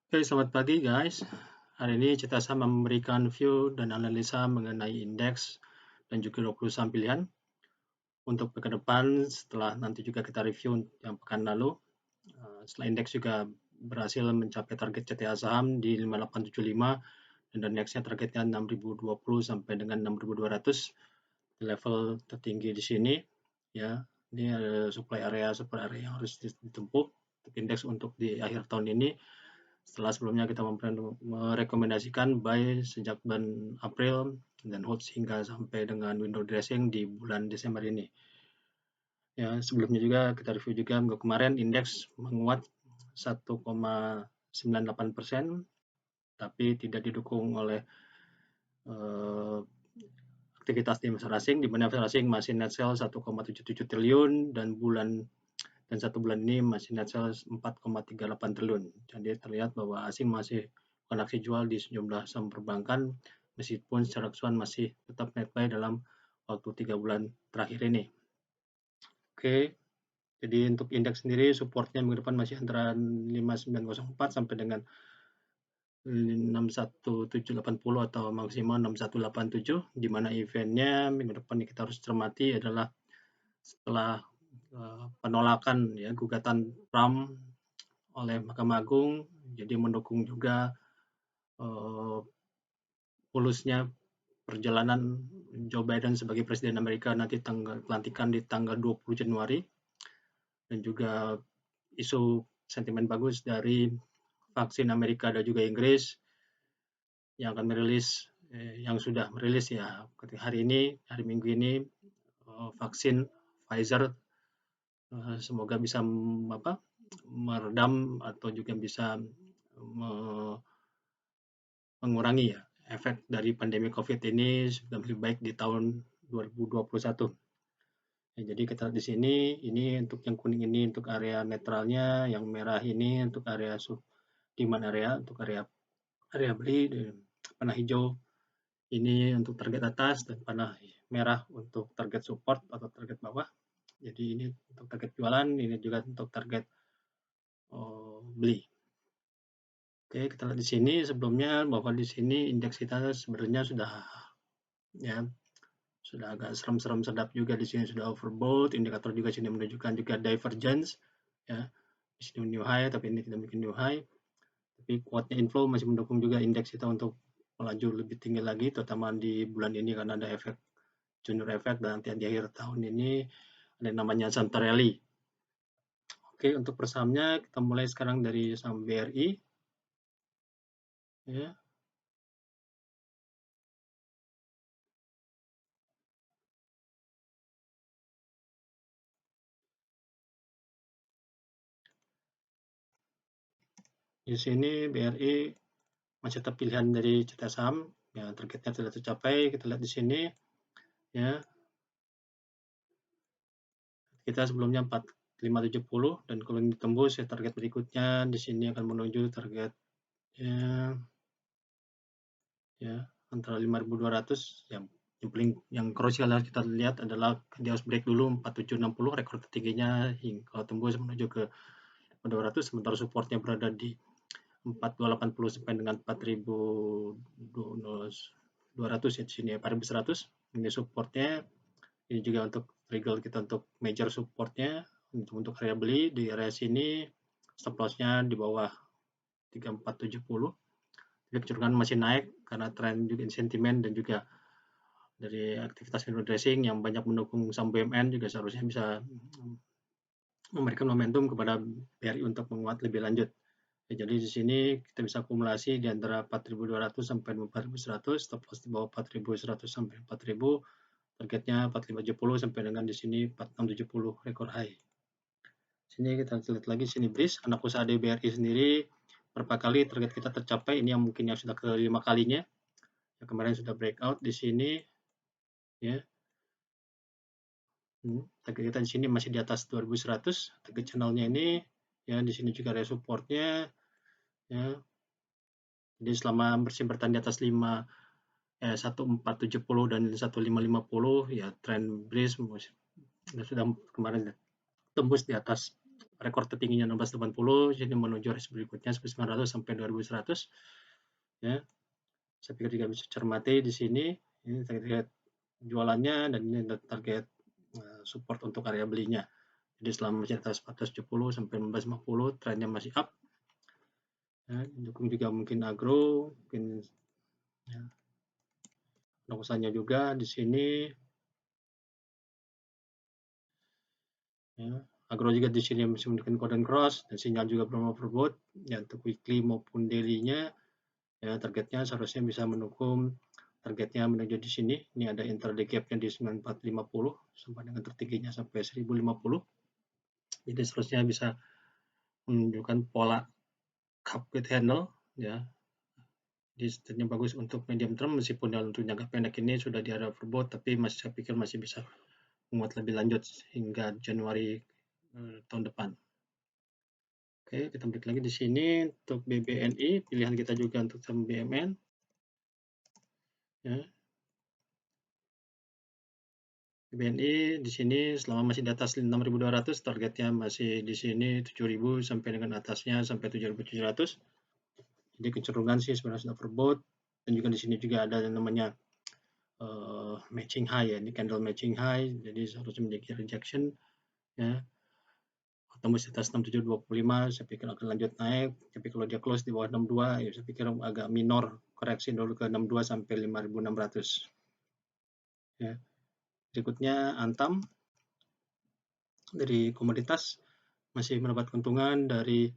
Oke, selamat pagi guys. Hari ini Cita Saham memberikan view dan analisa mengenai indeks dan juga 20 saham pilihan untuk pekan depan setelah nanti juga kita review yang pekan lalu. Setelah indeks juga berhasil mencapai target CTA saham di 5875 dan nextnya targetnya 6020 sampai dengan 6200 di level tertinggi di sini ya. Ini ada supply area yang harus ditempuh untuk indeks untuk di akhir tahun ini. Setelah sebelumnya kita merekomendasikan buy sejak bulan April dan hold hingga sampai dengan window dressing di bulan Desember ini. Ya, sebelumnya juga kita review juga minggu kemarin indeks menguat 1,98%, tapi tidak didukung oleh aktivitas di pasar asing, di mana pasar asing masih net sell 1,77 triliun dan satu bulan ini masih net sell 4,38 triliun. Jadi terlihat bahwa asing masih melakukan aksi jual di sejumlah saham perbankan meskipun secara keseluruhan masih tetap net buy dalam waktu 3 bulan terakhir ini. Oke, jadi untuk indeks sendiri supportnya minggu depan masih antara 5904 sampai dengan 61780 atau maksimal 6187, di mana eventnya minggu depan kita harus cermati adalah setelah penolakan ya gugatan Trump oleh Mahkamah Agung, jadi mendukung juga mulusnya perjalanan Joe Biden sebagai Presiden Amerika nanti pelantikan di tanggal 20 Januari, dan juga isu sentimen bagus dari vaksin Amerika dan juga Inggris yang akan merilis yang sudah merilis ya hari Minggu ini vaksin Pfizer, semoga bisa meredam atau juga bisa mengurangi ya efek dari pandemi COVID ini sudah lebih baik di tahun 2021. Ya, jadi kita lihat di sini, ini untuk yang kuning ini untuk area netralnya, yang merah ini untuk area demand area, untuk area beli, dan panah hijau ini untuk target atas dan panah merah untuk target support atau target bawah. Jadi ini untuk target jualan, ini juga untuk target beli. Oke, kita lihat di sini sebelumnya bahwa di sini indeks kita sebenarnya sudah agak serem-serem sedap juga di sini, sudah overbought, indikator juga sini menunjukkan juga divergence ya. Di sini new high tapi ini tidak bikin new high. Tapi kuatnya inflow masih mendukung juga indeks kita untuk melaju lebih tinggi lagi, terutama di bulan ini karena ada efek junior effect dan nanti di akhir tahun ini ada yang namanya Santa Rally. Oke, untuk persahamnya kita mulai sekarang dari saham BRI ya. Di sini BRI masih tetap pilihan dari Cita Saham ya, targetnya tidak tercapai, kita lihat di sini ya. Kita sebelumnya 4570 dan kalau ini tembus ya target berikutnya di sini akan menuju target ya antara 5200 yang krusial harus kita lihat adalah dia harus break dulu 4760 rekor tertingginya, hingga kalau tembus menuju ke 200, sementara supportnya berada di 4280 sampai dengan 4200 ya di sini ya, 4100 ini supportnya. Ini juga untuk trigger kita untuk major supportnya untuk area beli di area sini, stop lossnya di bawah 3470. Kecenderungan masih naik karena tren juga sentimen dan juga dari aktivitas window dressing yang banyak mendukung saham BUMN juga seharusnya bisa memberikan momentum kepada BRI untuk menguat lebih lanjut. Ya, jadi di sini kita bisa akumulasi di antara 4.200 sampai 4.100, stop loss di bawah 4.100 sampai 4.000, targetnya 4570 sampai dengan di sini 4670 rekor high. Sini kita lihat lagi sini BRIS, anak usaha dari BRI sendiri berapa kali target kita tercapai, ini yang mungkin yang sudah kelima kalinya. Yang kemarin sudah breakout di sini ya. Target kita di sini masih di atas 2100, target channelnya ini ya, di sini juga ada supportnya ya. Jadi selama bersih bertahan di atas 1470 dan 1550 ya, tren BRIS sudah kemarin tembus di atas rekor tertingginya 1680, jadi menuju resist berikutnya 1900 sampai 2100 ya. Saya pikir juga bisa cermati di sini, ini target jualannya dan ini target support untuk area belinya. Jadi selama masih atas 1470 sampai 1550 trennya masih up. Ya, dukung juga mungkin agro, mungkin ya, usahanya juga di sini. Ya, agro juga di sini masih menunjukkan golden cross dan sinyal juga belum overbought. Ya, untuk weekly maupun daily-nya ya targetnya seharusnya bisa mendukung targetnya menuju di sini. Ini ada intraday gap-nya di 9450 sampai dengan tertingginya sampai 1050. Jadi seharusnya bisa menunjukkan pola cup with handle ya. Jadi setidaknya bagus untuk medium term meskipun dalam untuk jangka pendek ini sudah di area overbought, tapi masih saya pikir masih bisa menguat lebih lanjut hingga Januari tahun depan. Oke, kita balik lagi di sini untuk BBNI, pilihan kita juga untuk saham BMN. Ya. BBNI di sini selama masih di atas 6.200, targetnya masih di sini 7.000 sampai dengan atasnya sampai 7.700. Jadi kecenderungan sih sebenarnya sudah overbought dan juga di sini juga ada yang namanya matching high ya, ini candle matching high, jadi seharusnya menjadi rejection ya. Tembus di atas 6725 saya pikir akan lanjut naik, tapi kalau dia close di bawah 62 ya saya pikir agak minor koreksi dulu ke 62 sampai 5.600 ya. Berikutnya Antam dari komoditas masih mendapat keuntungan dari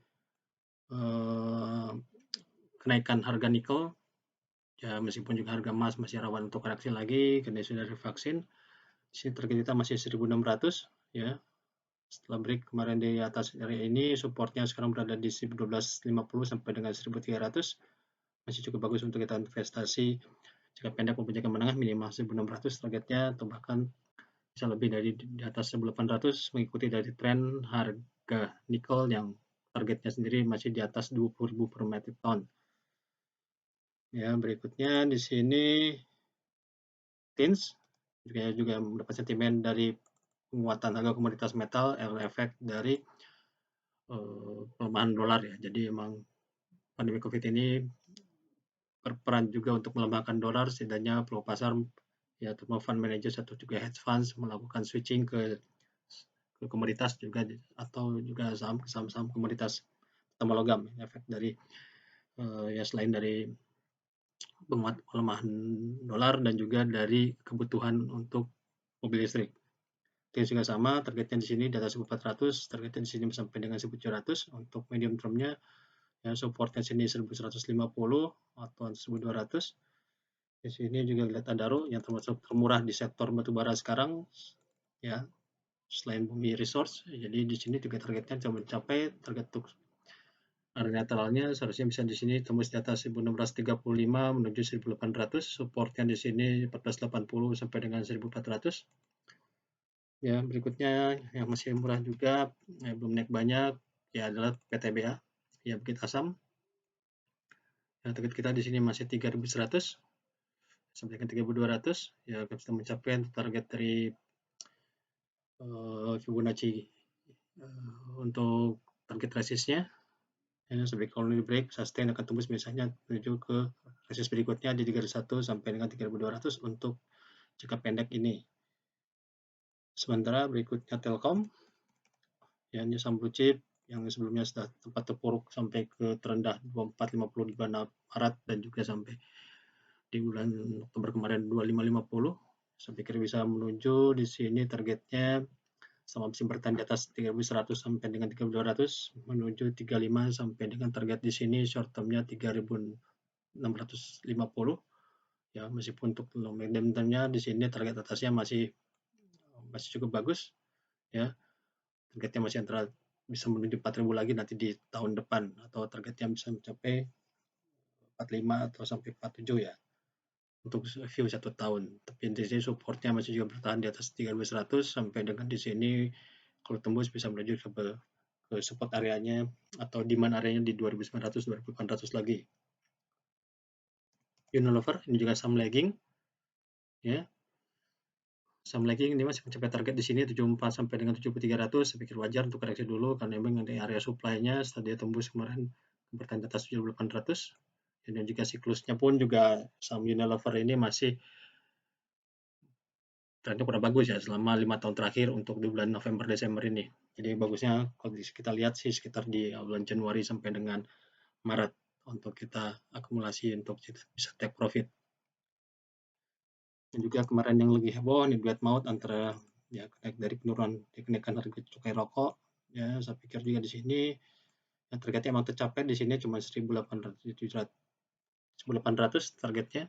kenaikan harga nikel ya, meskipun juga harga emas masih rawan untuk koreksi lagi karena sudah dari vaksin. Di sini target kita masih 1.600 ya. Setelah break kemarin di atas area ini, supportnya sekarang berada di 1250 sampai dengan 1300. Masih cukup bagus untuk kita investasi jika pendek maupun jangka menengah, minimal 1600 targetnya, atau bahkan bisa lebih dari di atas 1800 mengikuti dari tren harga nikel yang targetnya sendiri masih di atas 20.000 per metric ton. Ya, berikutnya di sini TINS juga mendapat sentimen dari penguatan harga komoditas metal, efek dari pelemahan dolar ya. Jadi emang pandemi COVID ini berperan juga untuk melemahkan dolar, setidaknya pelaku pasar ya terutama fund managers atau juga hedge funds melakukan switching ke komoditas juga atau juga saham-saham komoditas tambah logam, efek dari ya selain dari pelemahan dolar dan juga dari kebutuhan untuk mobil listrik. Itu juga sama, targetnya di sini di atas 1.400, targetnya di sini sampai dengan 1.700. Untuk medium termnya ya supportnya sini 1.150 atau 1.200. Di sini juga lihat Adaro yang termasuk termurah di sektor batubara sekarang ya, selain bumi resource. Jadi di sini juga targetnya coba mencapai target untuk area lateralnya seharusnya bisa di sini tembus di atas 1635 menuju 1800, supportnya di sini 1480 sampai dengan 1400. Ya, berikutnya yang masih murah juga belum naik banyak ya adalah PTBA ya, Bukit Asam. Ya, target kita di sini masih 3.100 sampai dengan 3.200 ya, kita sudah mencapai target dari Fibonacci untuk target resistnya ya, sampai kalau ini break sustain akan tembus misalnya menuju ke resist berikutnya di 3.1 sampai dengan 3.200 untuk jangka pendek ini. Sementara berikutnya Telkom ya, ini saham blue chip yang sebelumnya sudah tempat terpuruk sampai ke terendah 2450 di bulan Maret dan juga sampai di bulan Oktober kemarin 2550. Saya pikir bisa menuju di sini targetnya sama masih bertahan di atas 3.100 sampai dengan 3.200 menuju 35 sampai dengan target di sini short termnya 3.650 ya, meskipun untuk long medium termnya di sini target atasnya masih cukup bagus ya, targetnya masih antara bisa menuju 4.000 lagi nanti di tahun depan atau targetnya bisa mencapai 45 atau sampai 47 ya untuk view 1 tahun. Tapi di sini supportnya masih juga bertahan di atas 3.100 sampai dengan di sini kalau tembus bisa menuju ke support areanya atau demand areanya di 2.900 2.800 lagi. Unilever ini juga saham lagging ya. Saham lagging ini masih mencapai target di sini 74 sampai dengan 7300, saya pikir wajar untuk koreksi dulu karena memang di area supply-nya setelah dia tembus kemarin bertahan di atas 7800. Dan juga siklusnya pun juga saham Unilever ini masih trennya kurang bagus ya selama 5 tahun terakhir untuk di bulan November Desember ini. Jadi bagusnya kalau kita lihat sih sekitar di bulan Januari sampai dengan Maret untuk kita akumulasi untuk bisa take profit. Dan juga kemarin yang lagi heboh nih duet maut antara ya dari penurunan kenaikan harga cukai rokok ya, saya pikir juga di sini yang targetnya emang tercapai di sini cuma 1.800 targetnya.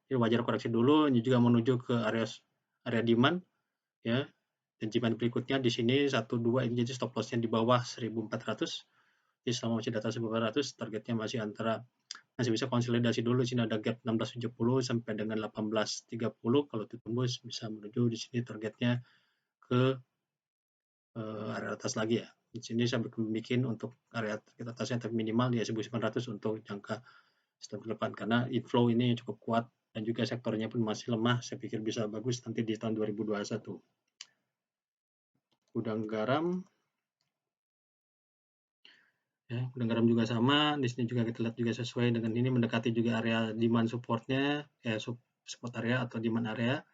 Jadi wajar koreksi dulu, ini juga menuju ke area demand ya. Dan demand berikutnya di sini 1 2 ini jadi stop loss-nya di bawah 1.400. Jadi selama masih di atas 1.400 targetnya masih bisa konsolidasi dulu. Di sini ada gap 1670 sampai dengan 1830, kalau ditembus bisa menuju di sini targetnya ke area atas lagi ya. Di sini saya bikin untuk area target atasnya tapi minimal di 1900 untuk jangka setahun ke depan karena inflow ini cukup kuat dan juga sektornya pun masih lemah. Saya pikir bisa bagus nanti di tahun 2021. Gudang garam ya, gudang garam juga sama. Di sini juga kita lihat juga sesuai dengan ini mendekati juga area demand supportnya ya, support area atau demand area.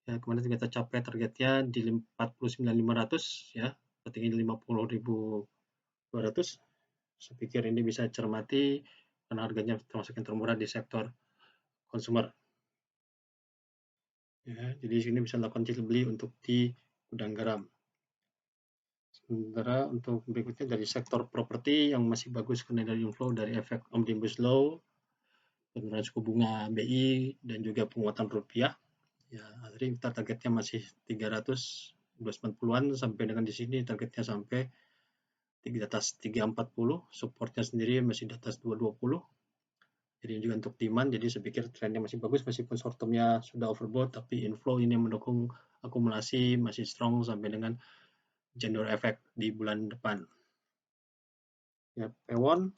Ya, kemarin kita capai targetnya di 49.500 ya, tertinggi 50.200. Saya pikir ini bisa cermati karena harganya termasuk yang termurah di sektor konsumer. Ya, jadi sini bisa lakukan jual beli untuk di gudang garam. Sementara untuk berikutnya dari sektor properti yang masih bagus karena dari inflow dari efek omnibus law, penurunan suku bunga BI dan juga penguatan rupiah. Ya, jadi kita targetnya masih 390-an sampai dengan di sini targetnya sampai di atas 340, supportnya sendiri masih di atas 220. Jadi juga untuk demand, jadi saya pikir trennya masih bagus meskipun short termnya sudah overbought, tapi inflow ini mendukung akumulasi masih strong sampai dengan January effect di bulan depan. Ya, Pewon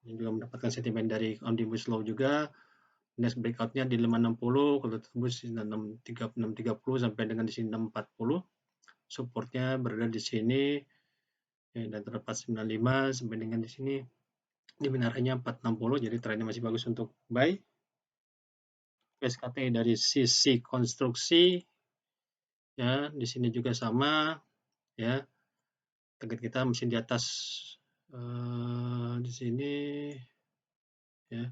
yang juga mendapatkan sentimen dari omnibus law juga. Next breakout-nya di 560, kalau tembus 630 sampai dengan di sini 640. Supportnya berada di sini ya, dan terdapat 95 sampai dengan di sini di area 460, jadi trennya masih bagus untuk buy. SKT dari sisi konstruksi ya, di sini juga sama ya, target kita masih di atas di sini ya,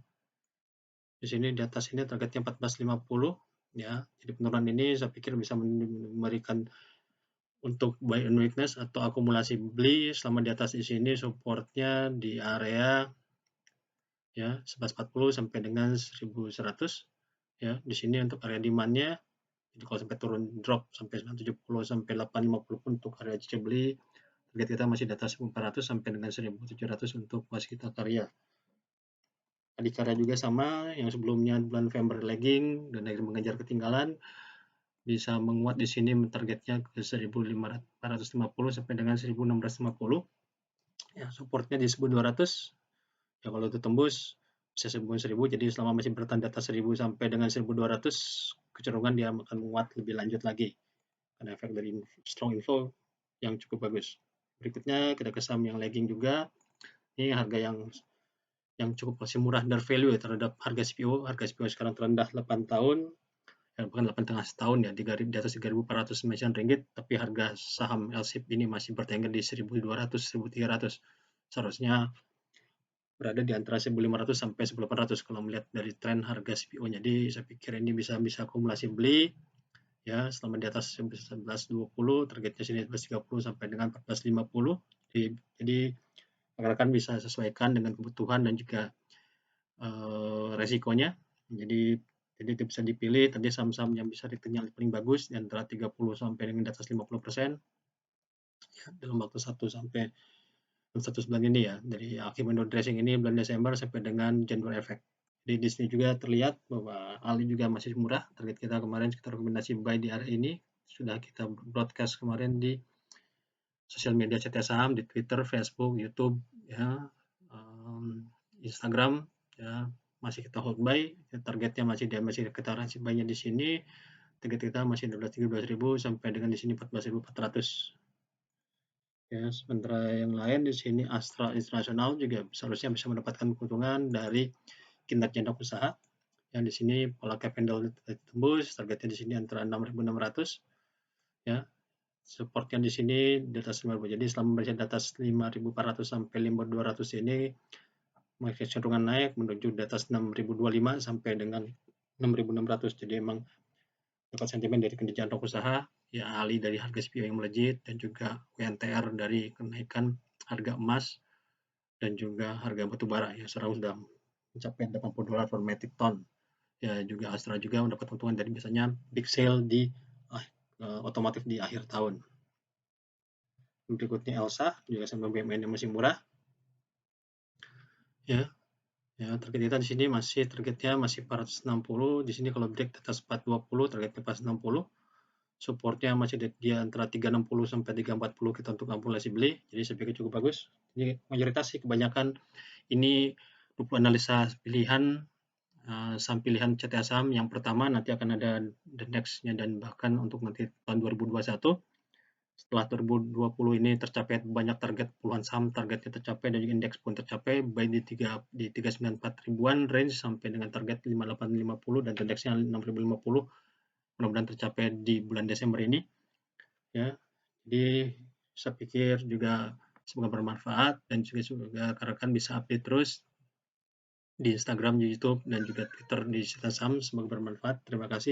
di sini di atas ini targetnya 1450 ya. Jadi penurunan ini saya pikir bisa memberikan untuk buy and weakness atau akumulasi beli selama di atas di sini, supportnya di area ya 1140 sampai dengan 1100 ya. Di sini untuk area demand-nya, jadi kalau sampai turun drop sampai 970 sampai 850 pun untuk area jual beli, target kita masih di atas 1400 sampai dengan 1700 untuk waskita karya. Adikarya juga sama, yang sebelumnya bulan November lagging dan akhirnya mengejar ketinggalan, bisa menguat di sini targetnya ke 1550 sampai dengan 1650. Ya, supportnya di 1200. Ya kalau itu tembus bisa 1000, jadi selama masih bertahan di atas 1000 sampai dengan 1200, kecenderungan dia akan menguat lebih lanjut lagi karena efek dari strong inflow yang cukup bagus. Berikutnya kita ke saham yang lagging juga. Ini harga yang cukup masih murah dan value ya terhadap harga CPO. Harga CPO sekarang terendah 8 tahun, bukan 8,5 tahun ya, di atas 3.499 ringgit, tapi harga saham LSIP ini masih bertengger di 1.200-1.300. Seharusnya berada di antara 1.500 sampai 1.800 kalau melihat dari tren harga CPO-nya. Jadi saya pikir ini bisa akumulasi beli ya selama di atas 1120, targetnya sini 1130 sampai dengan 1450. Jadi rekan bisa sesuaikan dengan kebutuhan dan juga resikonya. Jadi itu bisa dipilih tadi saham-saham yang bisa return-nya paling bagus di antara 30 sampai dengan di atas 50% ya, dalam waktu 1 sampai 1 bulan ini ya, dari akhir window dressing ini bulan Desember sampai dengan January effect. Jadi di sini juga terlihat bahwa ALI juga masih murah. Target kita kemarin kita rekomendasi buy di area ini sudah kita broadcast kemarin di sosial media CT Saham, di Twitter, Facebook, YouTube ya, Instagram ya, masih kita hold buy. Targetnya masih kita buy-nya di sini target kita masih 13.000 sampai dengan di sini 14.400. Ya, sementara yang lain di sini Astra International juga seharusnya bisa mendapatkan keuntungan dari kinerja anak usaha. Yang di sini pola cap candle tembus, targetnya di sini antara 6.600. Ya, supportnya di sini di atas 5.000. Jadi selama berada di atas 5.400 sampai 5.200 ini masih cenderungan naik menuju di atas 6.025 sampai dengan 6.600. Jadi emang dapat sentimen dari kinerja anak usaha, ya alih dari harga CPO yang melejit dan juga WNTR dari kenaikan harga emas dan juga harga batu bara yang sekarang sudah mencapai $80 per metric ton. Ya juga Astra juga mendapat keuntungan dari biasanya big sale di otomotif di akhir tahun. Berikutnya Elsa juga sama BMN yang masih murah. Ya, target kita di sini targetnya masih 460. Di sini kalau break di atas 420, targetnya 460. Supportnya masih di antara 360 sampai 340 kita untuk akumulasi beli. Jadi saya pikir cukup bagus. Jadi mayoritas sih kebanyakan ini analisa pilihan saham pilihan CTA saham. Yang pertama nanti akan ada the next-nya dan bahkan untuk nanti tahun 2021. Setelah 2020 ini tercapai banyak target, puluhan saham targetnya tercapai dan juga indeks pun tercapai baik di 394 ribuan range sampai dengan target 5850 dan indeksnya 6050 mudah-mudahan tercapai di bulan Desember ini. Ya, jadi saya pikir juga semoga bermanfaat dan juga rekan-rekan bisa update terus di Instagram, di YouTube dan juga Twitter di CTA Saham. Semoga bermanfaat. Terima kasih.